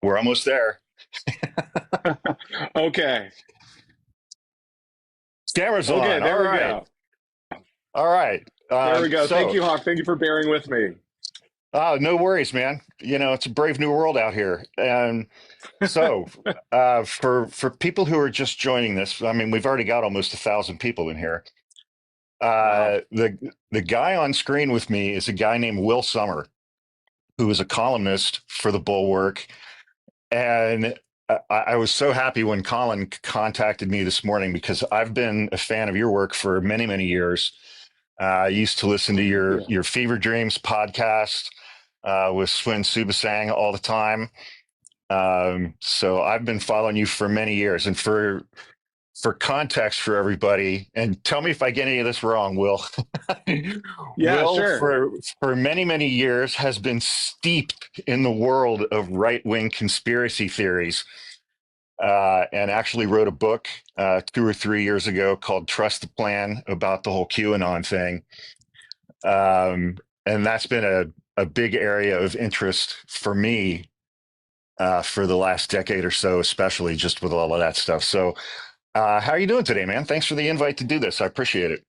We're almost there. Okay. Camera's Okay, on. All there we right. go. All right. There we go. Thank So, you, Hawk. Thank you for bearing with me. no worries, man. It's a brave new world out here. And so, for people who are just joining this, I mean, we've already got almost 1,000 people in here. Wow. The guy on screen with me is a guy named Will Sommer, who is a columnist for the Bulwark. And I was so happy when Colin contacted me this morning because I've been a fan of your work for many, many years. I used to listen to Yeah. your Fever Dreams podcast with Swin Subasang all the time. So I've been following you for many years. And for context for everybody, and tell me if I get any of this wrong, Will. Yeah, Will, sure. for many, many years, has been steeped in the world of right-wing conspiracy theories, and actually wrote a book 2 or 3 years ago called Trust the Plan about the whole QAnon thing. And that's been a big area of interest for me for the last decade or so, especially just with all of that stuff. So how are you doing today, man? Thanks for the invite to do this. I appreciate it.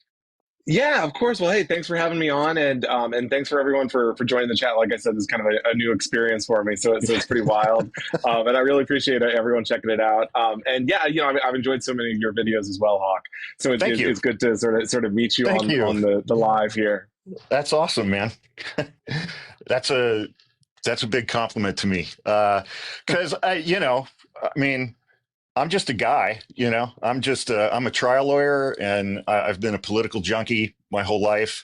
Yeah, of course. Well, hey, thanks for having me on, and thanks for everyone for joining the chat. Like I said, this is kind of a new experience for me, so it's pretty wild, and I really appreciate everyone checking it out. And yeah, I've enjoyed so many of your videos as well, Hawk. So Thank you. it's good to sort of meet you Thank you. on the live here. That's awesome, man. That's a big compliment to me. Because I mean, I'm just a guy, I'm a trial lawyer, and I've been a political junkie my whole life.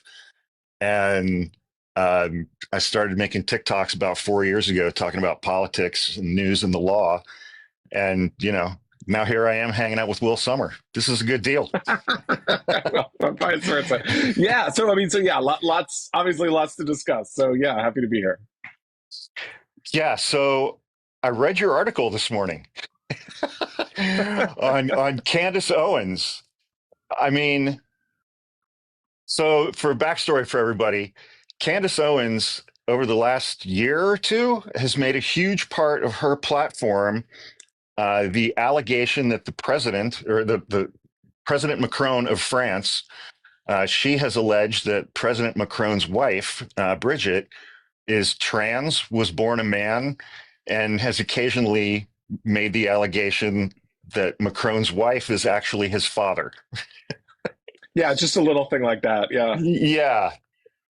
And I started making TikToks about 4 years ago, talking about politics and news and the law. And now here I am hanging out with Will Sommer. This is a good deal. Well, vice versa. Yeah. So I mean, yeah, obviously lots to discuss. So yeah, happy to be here. Yeah. So I read your article this morning on Candace Owens. I mean, so for backstory for everybody, Candace Owens over the last year or two has made a huge part of her platform the allegation that the president or the President Macron of France, she has alleged that President Macron's wife, Brigitte, is trans, was born a man, and has occasionally made the allegation that Macron's wife is actually his father. Yeah, just a little thing like that. Yeah. Yeah.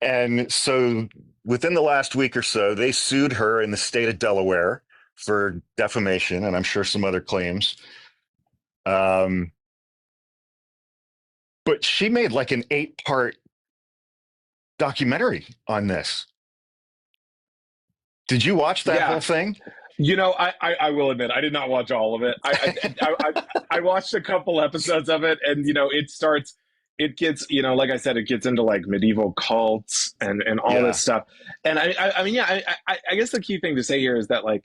And so within the last week or so, they sued her in the state of Delaware for defamation, and I'm sure some other claims. But she made like an 8-part documentary on this. Did you watch that whole thing? I will admit I did not watch all of it. I watched a couple episodes of it, and it gets, like I said, it gets into like medieval cults and all this stuff. And I mean, yeah, I guess the key thing to say here is that like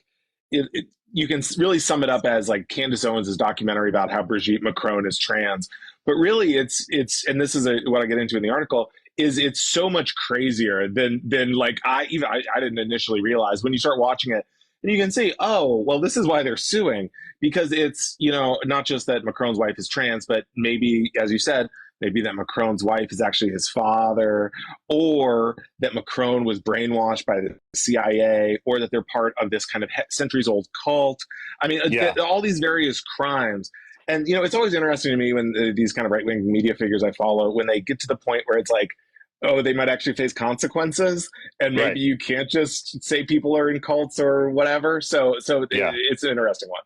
you can really sum it up as like Candace Owens' documentary about how Brigitte Macron is trans, but really it's and this is what I get into in the article, is it's so much crazier than like I didn't initially realize when you start watching it. And you can see, oh, well, this is why they're suing, because it's, not just that Macron's wife is trans, but maybe, as you said, maybe that Macron's wife is actually his father, or that Macron was brainwashed by the CIA, or that they're part of this kind of centuries-old cult. I mean, all these various crimes. And, it's always interesting to me when these kind of right-wing media figures I follow, when they get to the point where it's like, oh, they might actually face consequences, and maybe you can't just say people are in cults or whatever. So it's an interesting one.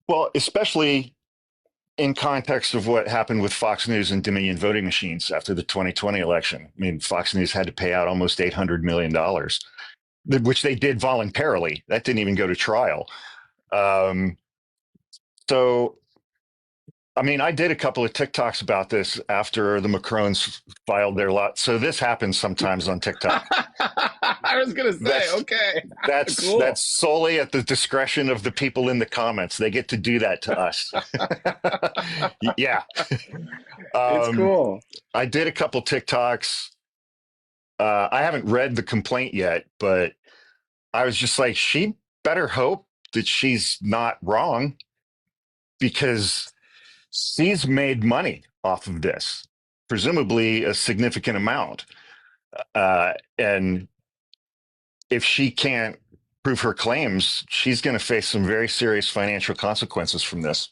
Well, especially in context of what happened with Fox News and Dominion voting machines after the 2020 election. I mean, Fox News had to pay out almost $800 million, which they did voluntarily. That didn't even go to trial. So, I mean, I did a couple of TikToks about this after the Macrons filed their lot. So this happens sometimes on TikTok. I was going to say, okay. That's that's solely at the discretion of the people in the comments. They get to do that to us. Yeah. It's cool. I did a couple TikToks. I haven't read the complaint yet, but I was just like, she better hope that she's not wrong, because she's made money off of this, presumably a significant amount. And if she can't prove her claims, she's going to face some very serious financial consequences from this.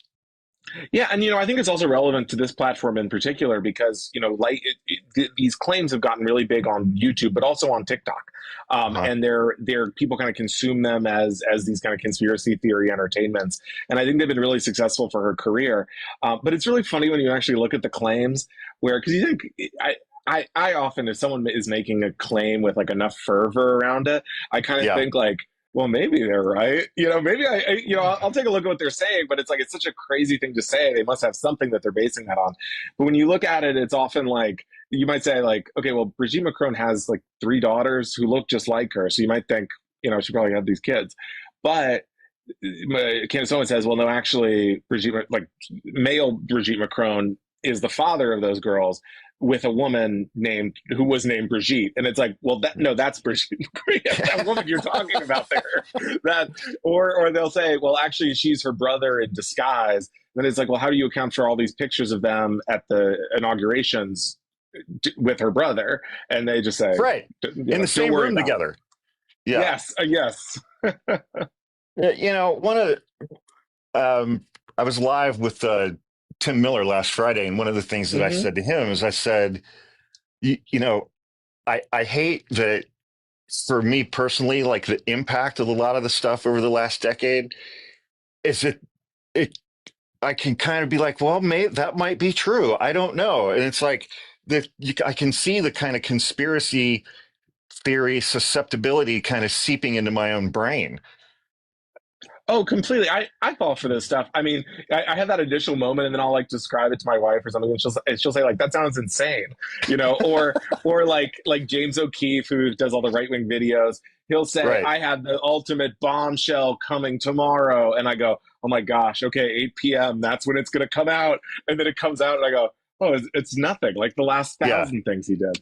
Yeah, and I think it's also relevant to this platform in particular because like these claims have gotten really big on YouTube, but also on TikTok, Uh-huh. and they're people kind of consume them as these kind of conspiracy theory entertainments, and I think they've been really successful for her career. But it's really funny when you actually look at the claims, where because you think I often, if someone is making a claim with like enough fervor around it, I kind of Yeah. think like, well, maybe they're right. Maybe I'll take a look at what they're saying, but it's like, it's such a crazy thing to say. They must have something that they're basing that on. But when you look at it, it's often like, you might say like, okay, well, Brigitte Macron has like 3 daughters who look just like her. So you might think, she probably had these kids. But Candace Owens says, well, no, actually, male Brigitte Macron is the father of those girls with a woman who was named Brigitte, and it's like, well, that's Brigitte, that woman you're talking about there. Or they'll say, well, actually, she's her brother in disguise. Then it's like, well, how do you account for all these pictures of them at the inaugurations with her brother? And they just say, Right. In the don't same worry room about it. together. Yeah. Yes, yes. One of I was live with Tim Miller last Friday, and one of the things that I Mm-hmm. said to him is I said, I hate that for me personally, like the impact of a lot of the stuff over the last decade is it I can kind of be like, well, that might be true. I don't know. And it's like I can see the kind of conspiracy theory susceptibility kind of seeping into my own brain. Oh, completely. I fall for this stuff. I mean, I have that initial moment, and then I'll like describe it to my wife or something, and she'll say like, "That sounds insane," or like James O'Keefe, who does all the right wing videos. He'll say, Right. "I have the ultimate bombshell coming tomorrow," and I go, "Oh my gosh, okay, 8 p.m. That's when it's going to come out," and then it comes out, and I go, "Oh, it's nothing. Like the last Yeah. 1,000 things he did."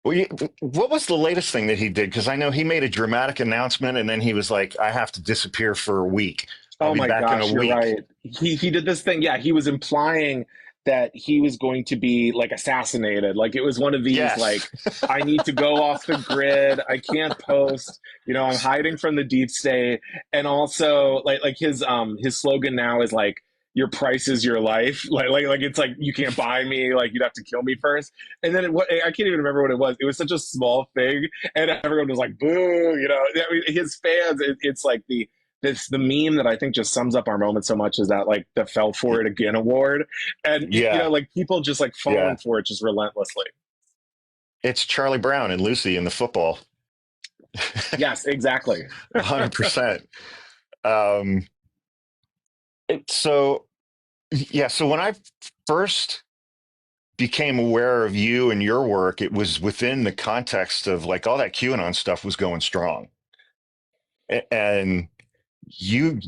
Well, what was the latest thing that he did? Because I know he made a dramatic announcement, and then he was like, "I have to disappear for a week. I'll Oh be my back in a gosh, you're week." right. He did this thing. Yeah, he was implying that he was going to be like assassinated. Like it was one of these Yes. like, I need to go off the grid. I can't post. I'm hiding from the deep state. And also like his slogan now is like, your price is your life. Like it's like, you can't buy me. Like you'd have to kill me first. And then I can't even remember what it was. It was such a small thing, and everyone was like, boo. I mean, his fans. It's like the meme that I think just sums up our moment so much is that like the "Fell for It Again" award, and Yeah. like people just like falling Yeah. for it just relentlessly. It's Charlie Brown and Lucy in the football. Yes, exactly. 100%. Um, so, yeah. So when I first became aware of you and your work, it was within the context of like all that QAnon stuff was going strong. And you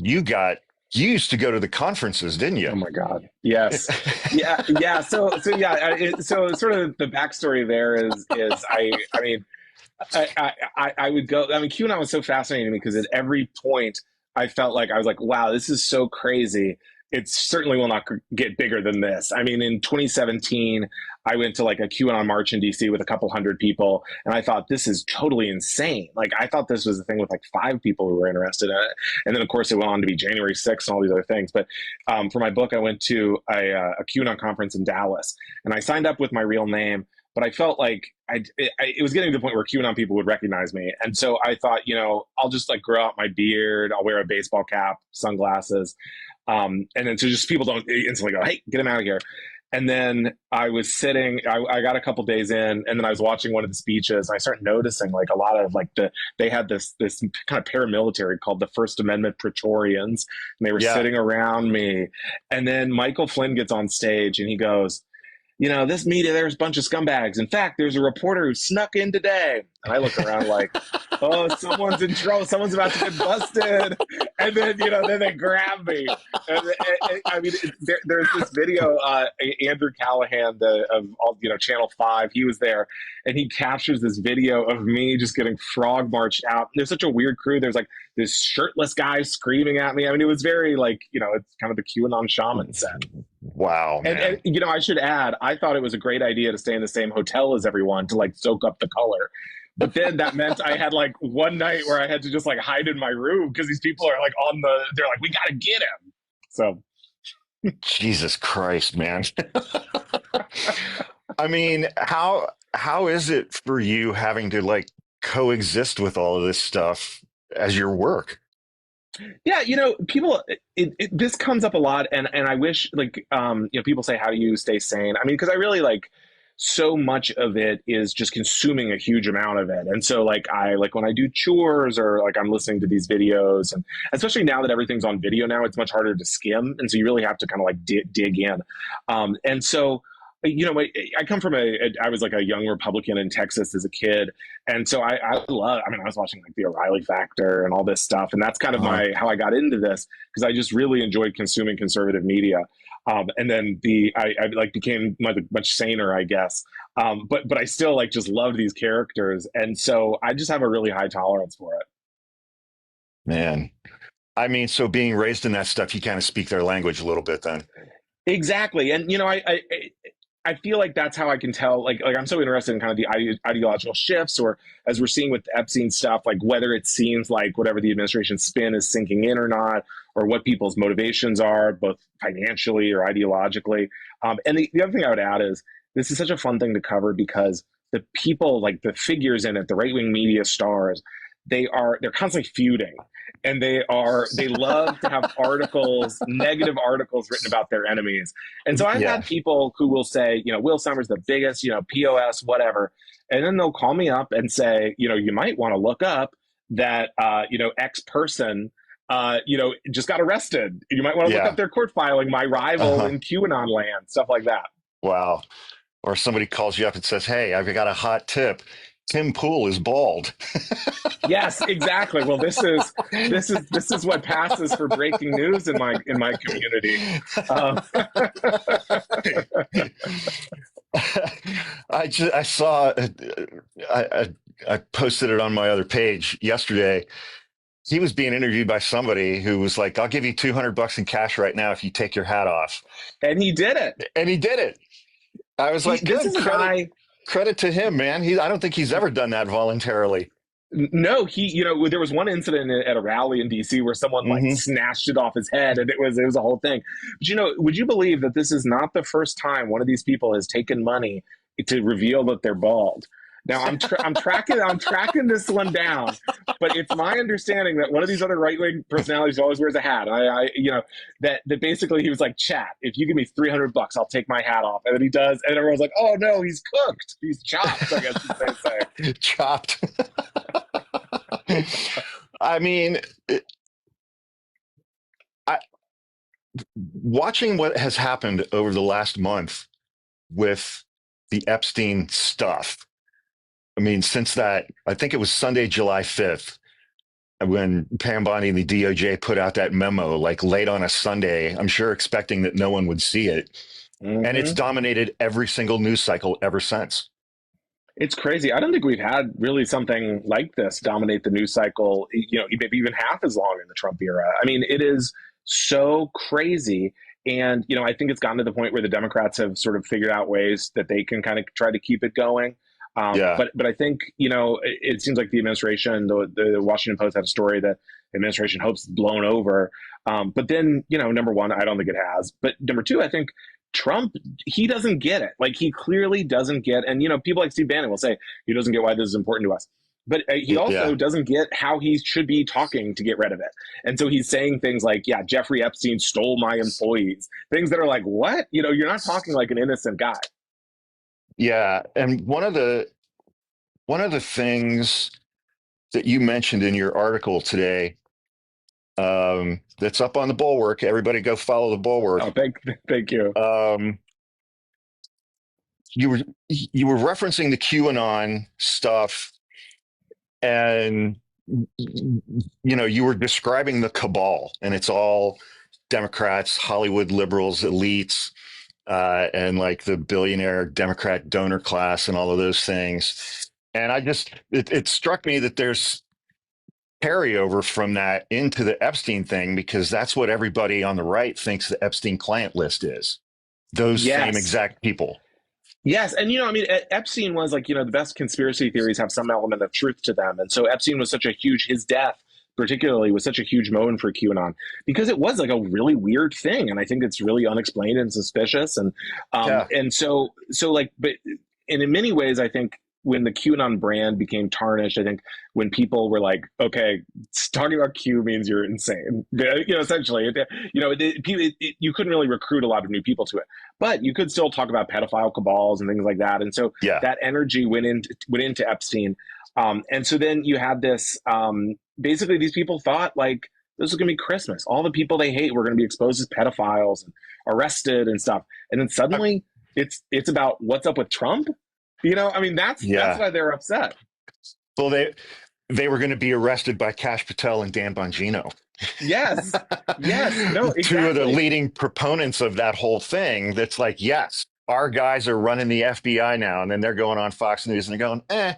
used to go to the conferences, didn't you? Oh my God. Yes. Yeah. Yeah. So yeah. So sort of the backstory there is I mean I would go. I mean, QAnon was so fascinating to me because at every point I felt like I was like, wow, this is so crazy. It certainly will not get bigger than this. I mean, in 2017, I went to like a QAnon march in DC with a couple hundred people, and I thought this is totally insane. Like, I thought this was a thing with like 5 people who were interested in it, and then of course it went on to be January 6th and all these other things. But for my book, I went to a QAnon conference in Dallas, and I signed up with my real name, but I felt like it was getting to the point where QAnon people would recognize me. And so I thought, I'll just like grow out my beard. I'll wear a baseball cap, sunglasses. And then so just people don't instantly go, hey, get him out of here. And then I was sitting, I got a couple days in, and then I was watching one of the speeches, and I started noticing like a lot of like they had this kind of paramilitary called the First Amendment Praetorians, and they were Yeah. sitting around me. And then Michael Flynn gets on stage and he goes, this media, there's a bunch of scumbags. In fact, there's a reporter who snuck in today. And I look around like, oh, someone's in trouble. Someone's about to get busted. And then, then they grab me. I mean, there's this video, Andrew Callahan, of all, Channel 5, he was there, and he captures this video of me just getting frog marched out. There's such a weird crew. There's like this shirtless guy screaming at me. I mean, it was very like, it's kind of the QAnon shaman set. Wow, man. And I should add, I thought it was a great idea to stay in the same hotel as everyone to like soak up the color. But then that meant I had like one night where I had to just like hide in my room because these people are like they're like, we got to get him. So. Jesus Christ, man. I mean, how is it for you having to like coexist with all of this stuff as your work? Yeah, people, this comes up a lot, and I wish like people say, how do you stay sane? I mean, because I really like so much of it is just consuming a huge amount of it, and so like I like when I do chores or like I'm listening to these videos, and especially now that everything's on video now, it's much harder to skim, and so you really have to kind of like dig in, and so. I come from I was like a young Republican in Texas as a kid. And so I was watching like the O'Reilly Factor and all this stuff. And that's kind of how I got into this, because I just really enjoyed consuming conservative media. And then I like became much saner, I guess. But I still like just love these characters. And so I just have a really high tolerance for it. Man. I mean, so being raised in that stuff, you kind of speak their language a little bit then. Exactly. And, I feel like that's how I can tell, like I'm so interested in kind of the ideological shifts, or as we're seeing with the Epstein stuff, like whether it seems like whatever the administration spin is sinking in or not, or what people's motivations are, both financially or ideologically. And the other thing I would add is this is such a fun thing to cover, because the people, like the figures in it, the right-wing media stars, they're constantly feuding. And they love to have negative articles written about their enemies. And so I've had people who will say, Will Sommer's the biggest, POS, whatever. And then they'll call me up and say, you might want to look up that, X person, just got arrested. You might want to look up their court filing, my rival in QAnon land, stuff like that. Wow. Or somebody calls you up and says, hey, I've got a hot tip. Tim Pool is bald. Yes, exactly. Well, this is what passes for breaking news in my community. I saw. I posted it on my other page yesterday. He was being interviewed by somebody who was like, "I'll give you $200 in cash right now if you take your hat off." And he did it. I was like, "This is a guy." Credit to him, man. I don't think he's ever done that voluntarily. No, there was one incident at a rally in DC where someone like snatched it off his head, and it was a whole thing. But would you believe that this is not the first time one of these people has taken money to reveal that they're bald? Now I'm tracking this one down, but it's my understanding that one of these other right-wing personalities always wears a hat. That basically he was like, chat, if you give me $300, I'll take my hat off. And then he does, and everyone's like, oh no, he's cooked. He's chopped, I guess they say. Chopped. I mean, watching what has happened over the last month with the Epstein stuff. I mean, since that, I think it was Sunday, July 5th, when Pam Bondi and the DOJ put out that memo, like late on a Sunday, I'm sure expecting that no one would see it. And it's dominated every single news cycle ever since. It's crazy. I don't think we've had really something like this dominate the news cycle, maybe even half as long in the Trump era. I mean, it is so crazy. And, I think it's gotten to the point where the Democrats have sort of figured out ways that they can kind of try to keep it going. But I think, it seems like the administration, the Washington Post had a story that the administration hopes is blown over. But then, number one, I don't think it has. But number two, I think Trump, he doesn't get it. Like, he clearly doesn't get, and, people like Steve Bannon will say he doesn't get why this is important to us. But he also doesn't get how he should be talking to get rid of it. And so he's saying things like, yeah, Jeffrey Epstein stole my employees. Things that are like, what? You're not talking like an innocent guy. Yeah, and one of the things that you mentioned in your article today, that's up on the Bulwark. Everybody, go follow the Bulwark. Oh, thank you. you were referencing the QAnon stuff, and you were describing the cabal, and it's all Democrats, Hollywood liberals, elites, and like the billionaire Democrat donor class, and all of those things. And it struck me that there's carryover from that into the Epstein thing, because that's what everybody on the right thinks the Epstein client list is. Those same Yes. exact people. Yes, and I mean, Epstein was like, the best conspiracy theories have some element of truth to them, and so Epstein was such a huge, his death particularly was such a huge moment for QAnon because it was like a really weird thing, and I think it's really unexplained and suspicious, Yeah. and so like, but and in many ways, I think when the QAnon brand became tarnished, I think when people were like, okay, talking about Q means you're insane, essentially, you couldn't really recruit a lot of new people to it, but you could still talk about pedophile cabals and things like that. And so Yeah. that energy went into Epstein. And so then you had this, basically these people thought like this was going to be Christmas. All the people they hate were going to be exposed as pedophiles and arrested and stuff. And then suddenly it's about what's up with Trump. I mean, that's why they're upset. Well, they were going to be arrested by Kash Patel and Dan Bongino. Yes. No, exactly. Two of the leading proponents of that whole thing. That's like, yes, our guys are running the FBI now, and then they're going on Fox News and they're going, eh.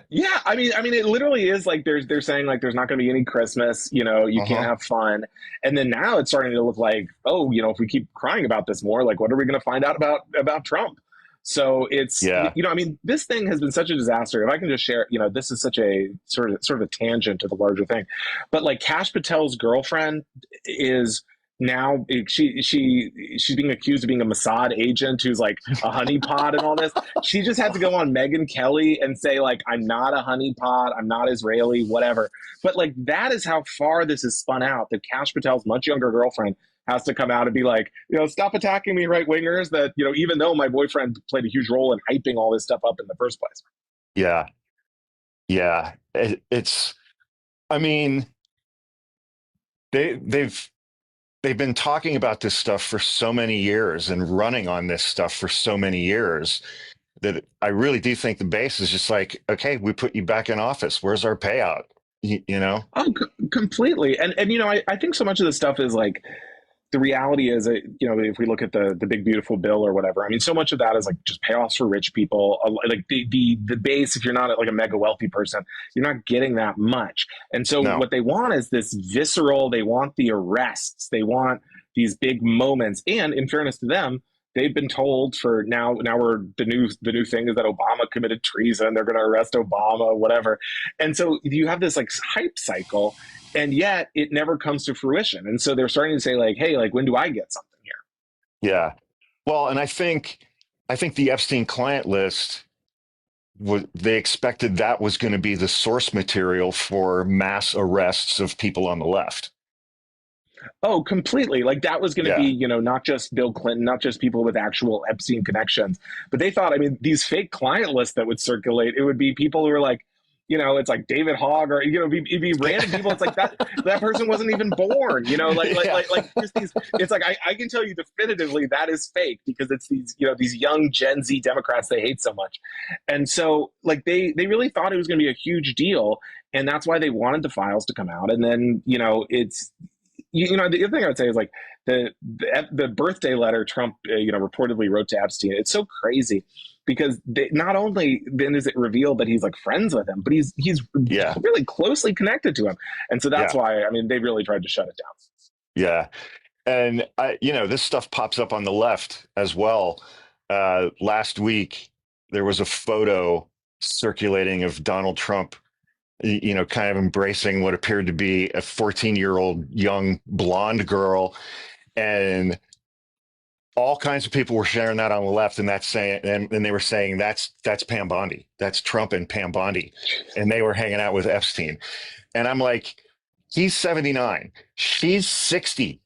Yeah, I mean, it literally is like they're saying like there's not going to be any Christmas, you can't have fun, and then now it's starting to look like, oh, if we keep crying about this more, like what are we going to find out about Trump? So it's I mean, this thing has been such a disaster. If I can just share, this is such a sort of a tangent to the larger thing, but like Kash Patel's girlfriend is now she's being accused of being a Mossad agent who's like a honeypot and all this. She just had to go on Megyn Kelly and say like, I'm not a honeypot, I'm not Israeli, whatever. But like that is how far this is spun out, that Kash Patel's much younger girlfriend has to come out and be like, stop attacking me, right wingers, that even though my boyfriend played a huge role in hyping all this stuff up in the first place. Yeah. It's, I mean, they've been talking about this stuff for so many years and running on this stuff for so many years that I really do think the base is just like, okay, we put you back in office. Where's our payout? Oh, completely. And I think so much of this stuff is like, the reality is that, if we look at the big beautiful bill or whatever, I mean, so much of that is like just payoffs for rich people. Like the base, if you're not like a mega wealthy person, you're not getting that much. And so what they want is this visceral, they want the arrests, they want these big moments. And in fairness to them, they've been told for now we're the new thing is that Obama committed treason, they're going to arrest Obama, whatever. And so you have this like hype cycle, and yet it never comes to fruition. And so they're starting to say like, hey, like when do I get something here? Yeah. Well, and I think the Epstein client list, they expected that was going to be the source material for mass arrests of people on the left. Oh, completely. Like that was going to be, not just Bill Clinton, not just people with actual Epstein connections, but they thought, I mean, these fake client lists that would circulate, it would be people who were like, it's like David Hogg, or it'd be random people. It's like that person wasn't even born. Like just these. It's like I can tell you definitively that is fake, because it's these these young Gen Z Democrats they hate so much, and so like they really thought it was going to be a huge deal, and that's why they wanted the files to come out. And then it's the other thing I would say is like the birthday letter Trump reportedly wrote to Epstein. It's so crazy, because not only then is it revealed that he's like friends with him, but he's really closely connected to him, and so that's why I mean they really tried to shut it down. Yeah, and this stuff pops up on the left as well. Last week there was a photo circulating of Donald Trump, kind of embracing what appeared to be a 14-year-old young blonde girl, and all kinds of people were sharing that on the left, and that's saying, and they were saying that's Pam Bondi, that's Trump and Pam Bondi, and they were hanging out with Epstein. And I'm like, he's 79, she's 60.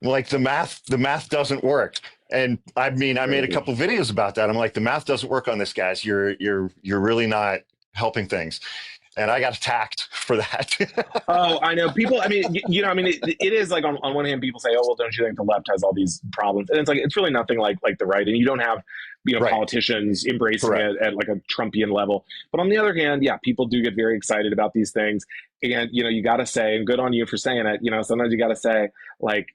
Like the math doesn't work. And I mean, I made a couple of videos about that. I'm like, the math doesn't work on this, guys. You're really not helping things. and I got attacked for that. Oh, I know. People, I mean, I mean, it is like on one hand, people say, "Oh, well, don't you think the left has all these problems?" And it's like it's really nothing like the right, and you don't have Right. politicians embracing Correct. it at like a Trumpian level. But on the other hand, yeah, people do get very excited about these things, and you got to say, and good on you for saying it. Sometimes you got to say, like,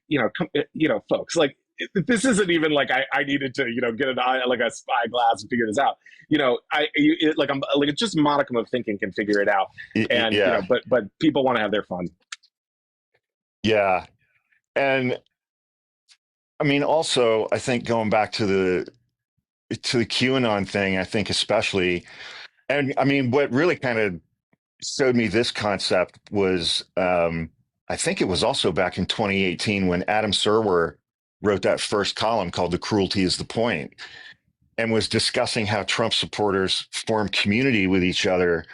folks, like this isn't even like I needed to get an eye like a spyglass and figure this out. Like I'm like it's just modicum of thinking can figure it out, and Yeah. but people want to have their fun. Yeah. And I mean, also, I think going back to the QAnon thing, I think especially, and I mean, what really kind of showed me this concept was, I think it was also back in 2018 when Adam Serwer wrote that first column called "The Cruelty Is the Point," and was discussing how Trump supporters form community with each other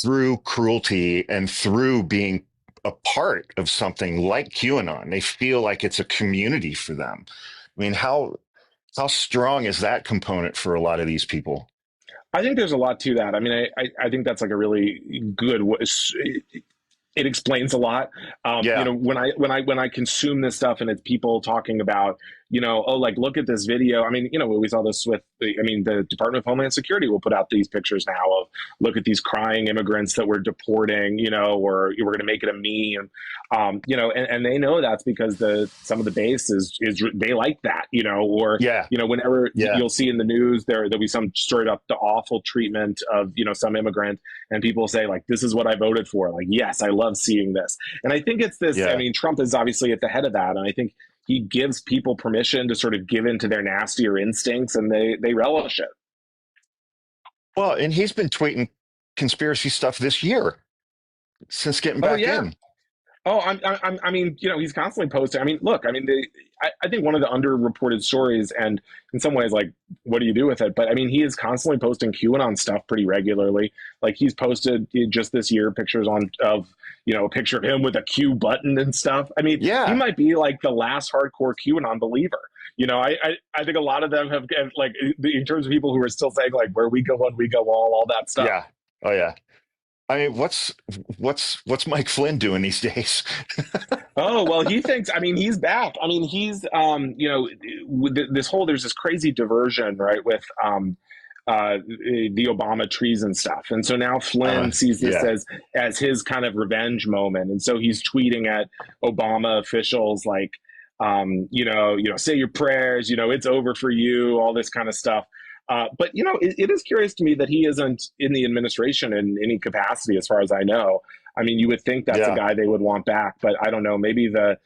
through cruelty and through being a part of something like QAnon. They feel like it's a community for them. I mean, how strong is that component for a lot of these people? I think there's a lot to that. I mean, I think that's like a really good it explains a lot. Yeah, When I consume this stuff and it's people talking about, oh, like look at this video. I mean, we saw this with the Department of Homeland Security will put out these pictures now of look at these crying immigrants that we're deporting, or we're going to make it a meme, and they know that's because some of the base is they like that, or yeah, whenever yeah, you'll see in the news there'll be some story about the awful treatment of some immigrant, and people say like this is what I voted for. Like yes, I love seeing this, and I think it's this. I yeah. mean, Trump is obviously at the head of that, and I think he gives people permission to sort of give into their nastier instincts, and they relish it. Well, and he's been tweeting conspiracy stuff this year since getting Oh back yeah. in. Oh, I mean, he's constantly posting. I mean, look, I mean, I think one of the underreported stories, and in some ways, like, what do you do with it? But I mean, he is constantly posting QAnon stuff pretty regularly. Like, he's posted just this year pictures of a picture of him with a Q button and stuff. I mean, he Yeah, might be like the last hardcore QAnon believer. I think a lot of them have like in terms of people who are still saying like where we go one, we go all that stuff. yeah, oh yeah. I mean, what's Mike Flynn doing these days? Oh, well, he thinks, I mean, he's back. I mean, he's, with there's this crazy diversion, right, with the Obama treason stuff. And so now Flynn sees this Yeah, as his kind of revenge moment. And so he's tweeting at Obama officials like, say your prayers, it's over for you, all this kind of stuff. But it is curious to me that he isn't in the administration in any capacity, as far as I know. I mean, you would think that's a yeah. guy they would want back, but I don't know. Maybe at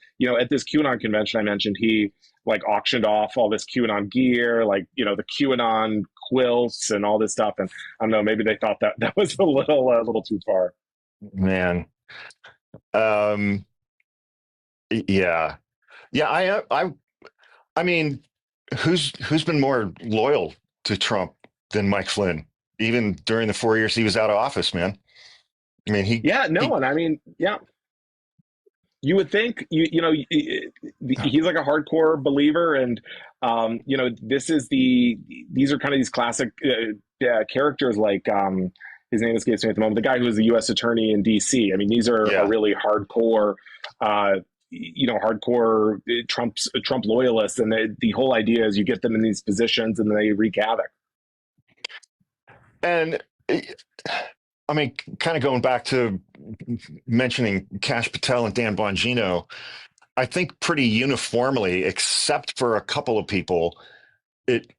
this QAnon convention I mentioned, he like auctioned off all this QAnon gear, like the QAnon quilts and all this stuff. And I don't know, maybe they thought that was a little too far. Man. Um, yeah, yeah. I mean, who's been more loyal to Trump than Mike Flynn, even during the 4 years he was out of office, man? I mean, Yeah, no he, one. I mean, yeah, you would think he's like a hardcore believer, and these are kind of these classic characters like his name escapes me at the moment, the guy who was the U.S. attorney in D.C. I mean, these are yeah. really hardcore hardcore Trump loyalists, and the whole idea is you get them in these positions and they wreak havoc. And I mean, kind of going back to mentioning Cash Patel and Dan Bongino, I think pretty uniformly, except for a couple of people, it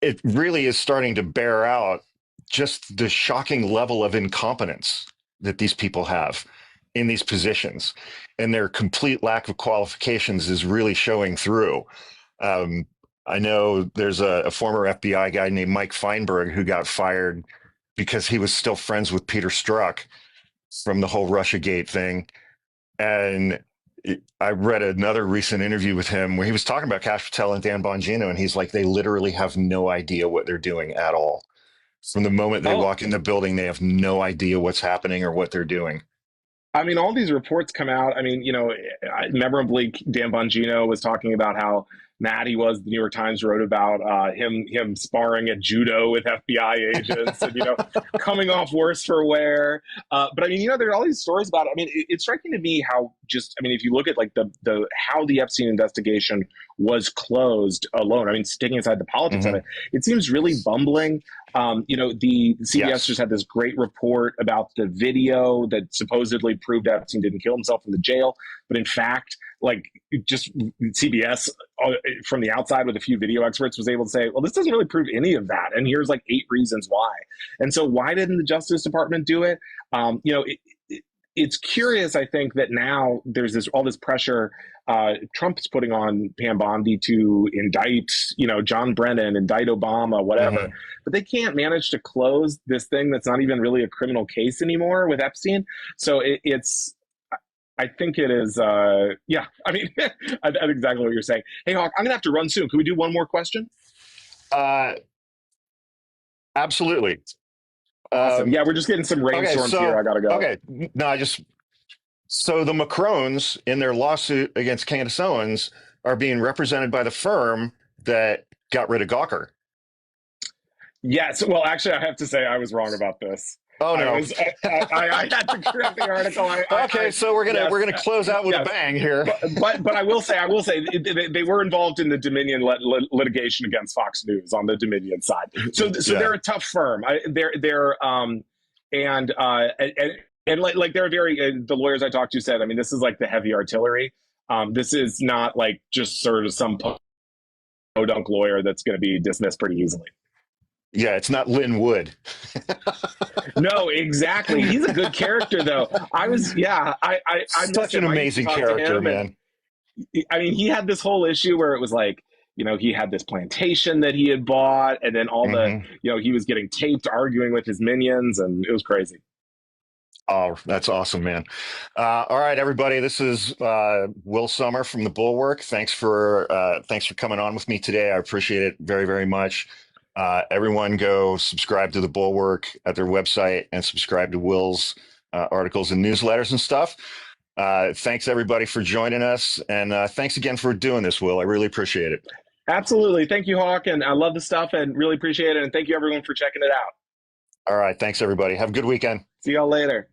it really is starting to bear out just the shocking level of incompetence that these people have in these positions, and their complete lack of qualifications is really showing through. Um, I know there's a former FBI guy named Mike Feinberg who got fired because he was still friends with Peter Strzok from the whole Russiagate thing. And I read another recent interview with him where he was talking about Cash Patel and Dan Bongino, and he's like, they literally have no idea what they're doing at all. From the moment they Oh, walk in the building, they have no idea what's happening or what they're doing. I mean, all these reports come out. I mean, memorably, Dan Bongino was talking about how mad he was. The New York Times wrote about him sparring at judo with FBI agents and, coming off worse for wear. But I mean, there are all these stories about it. I mean, it's striking to me how if you look at like the how the Epstein investigation was closed alone, I mean, sticking aside the politics of it, it seems really bumbling. The CBS just had this great report about the video that supposedly proved Epstein didn't kill himself in the jail, but in fact, like, just CBS from the outside with a few video experts was able to say, well, this doesn't really prove any of that, and here's like 8 reasons why. And so why didn't the Justice Department do it? It's curious, I think, that now there's all this pressure Trump's putting on Pam Bondi to indict, John Brennan, indict Obama, whatever. But they can't manage to close this thing that's not even really a criminal case anymore with Epstein. So I think it is, I mean, I think exactly what you're saying. Hey, Hawk, I'm going to have to run soon. Can we do one more question? Absolutely. Awesome. Yeah, we're just getting some rainstorms here. I got to go. Okay. No, so the Macrons in their lawsuit against Candace Owens are being represented by the firm that got rid of Gawker. Yes. Well, actually, I have to say I was wrong about this. Oh no! I had to correct the article. So we're gonna close out with a bang here. But I will say they were involved in the Dominion litigation against Fox News on the Dominion side. So they're a tough firm. They're like they're very the lawyers I talked to said, I mean, this is like the heavy artillery. This is not like just sort of some podunk lawyer that's going to be dismissed pretty easily. Yeah, it's not Lynn Wood. No, exactly. He's a good character, though. I'm such an amazing character, man. I mean, he had this whole issue where it was like, he had this plantation that he had bought, and then all he was getting taped arguing with his minions, and it was crazy. Oh, that's awesome, man. All right, everybody. This is Will Sommer from the Bulwark. Thanks for coming on with me today. I appreciate it very, very much. Everyone go subscribe to the Bulwark at their website and subscribe to Will's articles and newsletters and stuff. Thanks everybody for joining us. And thanks again for doing this, Will. I really appreciate it. Absolutely. Thank you, Hawk. And I love the stuff and really appreciate it. And thank you everyone for checking it out. All right. Thanks everybody. Have a good weekend. See y'all later.